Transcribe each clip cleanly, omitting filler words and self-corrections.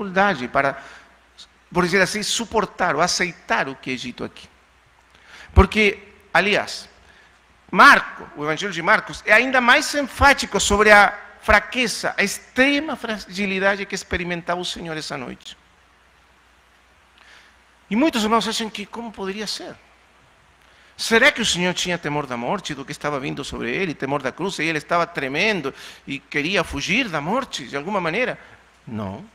dificuldade para, por dizer assim, suportar ou aceitar o que é dito aqui. Porque, aliás, o Evangelho de Marcos é ainda mais enfático sobre a fraqueza, a extrema fragilidade que experimentava o Senhor essa noite. E muitos irmãos acham que como poderia ser? Será que o Senhor tinha temor da morte, do que estava vindo sobre ele, temor da cruz, e ele estava tremendo e queria fugir da morte de alguma maneira? Não.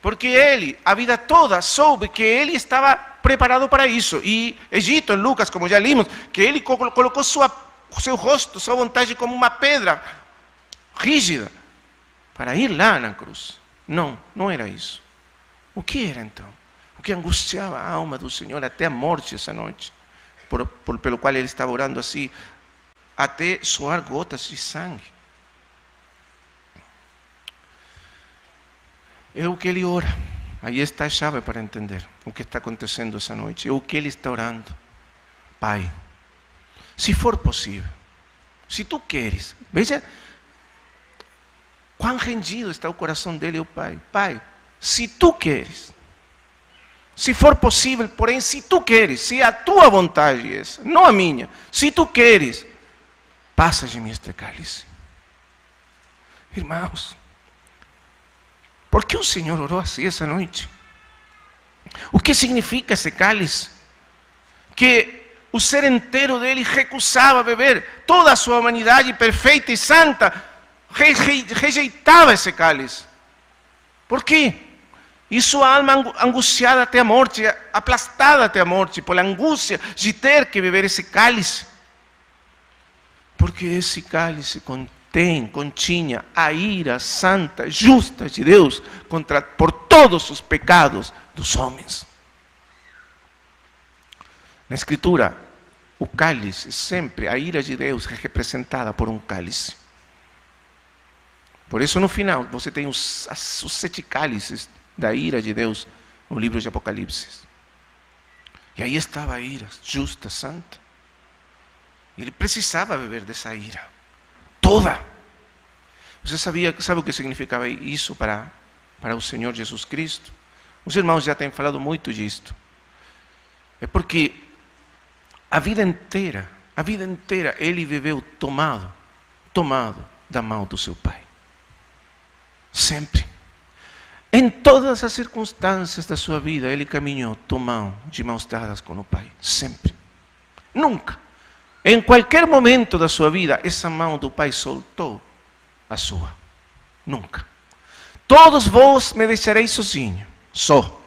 Porque ele, a vida toda, soube que ele estava preparado para isso. E Egito, em Lucas, como já limos, que ele colocou seu rosto, sua vontade como uma pedra rígida para ir lá na cruz. Não, não era isso. O que era então? O que angustiava a alma do Senhor até a morte essa noite? Pelo qual ele estava orando assim, até soar gotas de sangue. É o que ele ora. Aí está a chave para entender o que está acontecendo essa noite. É o que ele está orando. Pai, se for possível, se tu queres, veja quão rendido está o coração dele, o Pai. Pai, se tu queres, se for possível, porém, se tu queres, se a tua vontade é essa, não a minha, se tu queres, passa de mim este cálice. Irmãos, por que o Senhor orou assim essa noite? O que significa esse cálice? Que o ser inteiro dele recusava beber, toda a sua humanidade perfeita e santa rejeitava esse cálice. Por quê? E sua alma angustiada até a morte, aplastada até a morte, pela angústia de ter que beber esse cálice. Porque esse cálice continha a ira santa, justa de Deus por todos os pecados dos homens. Na Escritura, o cálice, sempre a ira de Deus é representada por um cálice. Por isso, no final, você tem os 7 cálices da ira de Deus no livro de Apocalipse. E aí estava a ira justa, santa. Ele precisava beber dessa ira toda. Você sabe o que significava isso para o Senhor Jesus Cristo? Os irmãos já têm falado muito disto. É porque a vida inteira, ele viveu tomado da mão do seu Pai. Sempre. Em todas as circunstâncias da sua vida, ele caminhou de mãos dadas com o Pai. Sempre. Nunca. Em qualquer momento da sua vida, essa mão do Pai soltou a sua. Nunca. Todos vós me deixareis sozinho, só.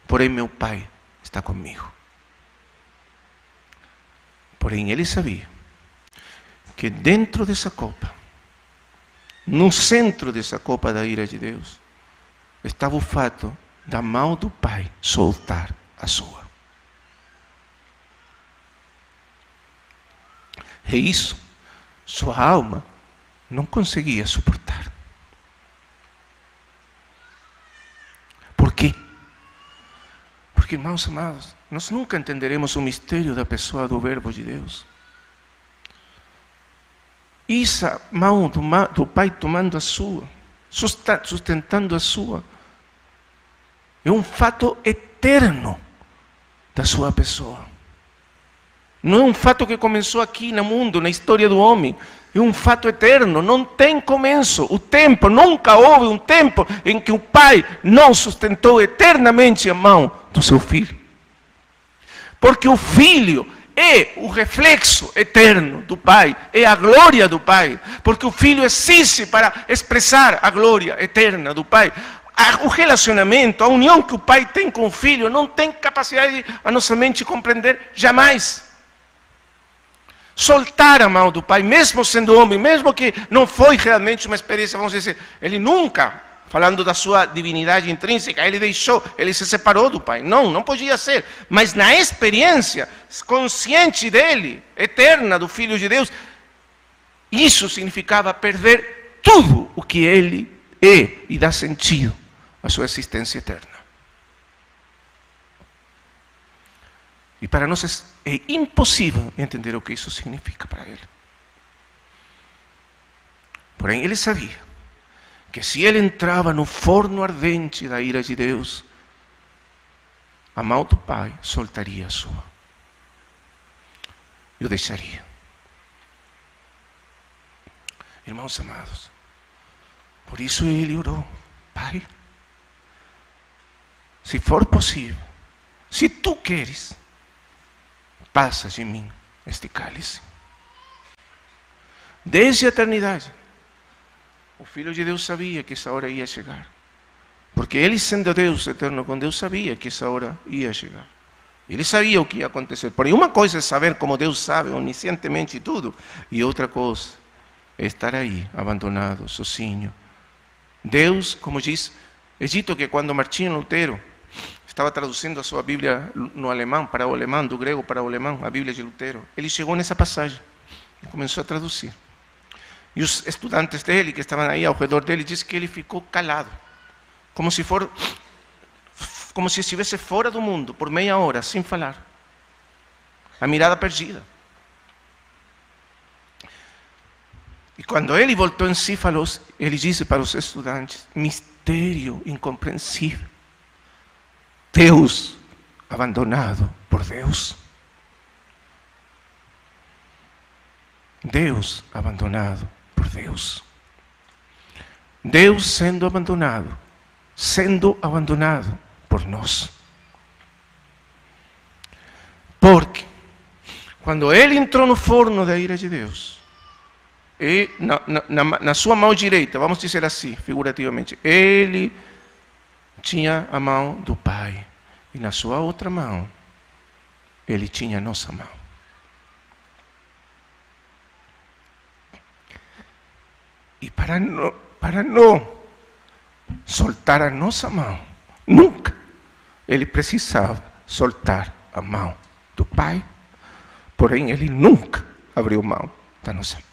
Porém, meu Pai está comigo. Porém, ele sabia que dentro dessa copa, no centro dessa copa da ira de Deus, estava o fato da mão do Pai soltar a sua. E isso, sua alma não conseguia suportar. Por quê? Porque, irmãos amados, nós nunca entenderemos o mistério da pessoa do Verbo de Deus. Essa mão do Pai tomando a sua, sustentando a sua, é um fato eterno da sua pessoa. Não é um fato que começou aqui no mundo, na história do homem. É um fato eterno, não tem começo. O tempo, nunca houve um tempo em que o Pai não sustentou eternamente a mão do seu Filho. Porque o Filho é o reflexo eterno do Pai, é a glória do Pai. Porque o Filho existe para expressar a glória eterna do Pai. O relacionamento, a união que o Pai tem com o Filho, não tem capacidade a nossa mente compreender jamais. Soltar a mão do Pai, mesmo sendo homem, mesmo que não foi realmente uma experiência, vamos dizer, ele nunca, falando da sua divindade intrínseca, ele se separou do Pai. Não podia ser. Mas na experiência consciente dele, eterna do Filho de Deus, isso significava perder tudo o que ele é e dá sentido à sua existência eterna. E para nós é impossível entender o que isso significa para ele. Porém, ele sabia que se ele entrava no forno ardente da ira de Deus, a mão do Pai soltaria a sua e o deixaria. Irmãos amados, por isso ele orou: Pai, se for possível, se tu queres, passa de mim este cálice. Desde a eternidade, o Filho de Deus sabia que essa hora ia chegar. Porque ele, sendo Deus eterno com Deus, sabia que essa hora ia chegar. Ele sabia o que ia acontecer. Porém, uma coisa é saber como Deus sabe, oniscientemente tudo, e outra coisa é estar aí, abandonado, sozinho. Deus, como diz, é dito que quando Martinho Lutero estava traduzindo a sua Bíblia no alemão, para o alemão, do grego para o alemão, a Bíblia de Lutero, ele chegou nessa passagem e começou a traduzir. E os estudantes dele, que estavam aí ao redor dele, dizem que ele ficou calado, como se estivesse fora do mundo, por meia hora, sem falar. A mirada perdida. E quando ele voltou em si, falou, ele disse para os estudantes: mistério incompreensível. Deus abandonado por Deus. Deus abandonado por Deus. Deus sendo abandonado por nós. Porque quando ele entrou no forno da ira de Deus, e na sua mão direita, vamos dizer assim, figurativamente, ele tinha a mão do Pai, e na sua outra mão, ele tinha a nossa mão. E para não soltar a nossa mão, nunca, ele precisava soltar a mão do Pai, porém ele nunca abriu mão da nossa mão.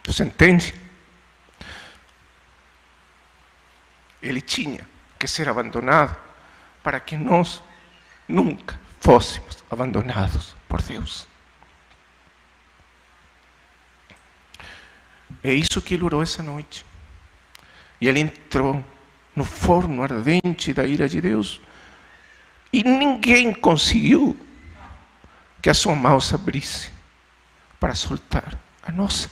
Você entende? Ele tinha que ser abandonado para que nós nunca fôssemos abandonados por Deus. É isso que ele orou essa noite. E ele entrou no forno ardente da ira de Deus. E ninguém conseguiu que a sua mão se abrisse para soltar a nossa.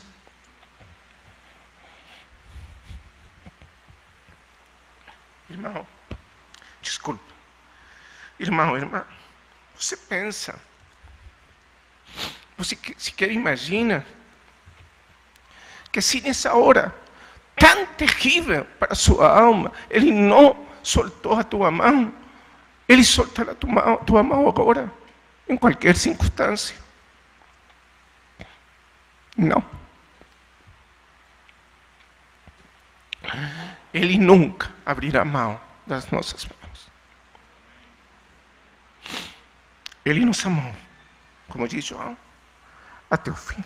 Irmão, desculpa. Irmão, irmã, você pensa, você sequer imagina que se nessa hora tão terrível para a sua alma, ele não soltou a tua mão, ele soltará a tua mão agora, em qualquer circunstância. Não. Ele nunca abrirá a mão das nossas mãos. Ele nos amou, como diz João, até o fim.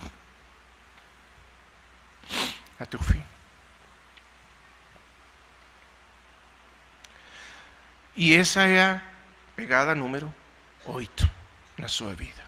Até o fim. E essa é a pegada número 8 na sua vida.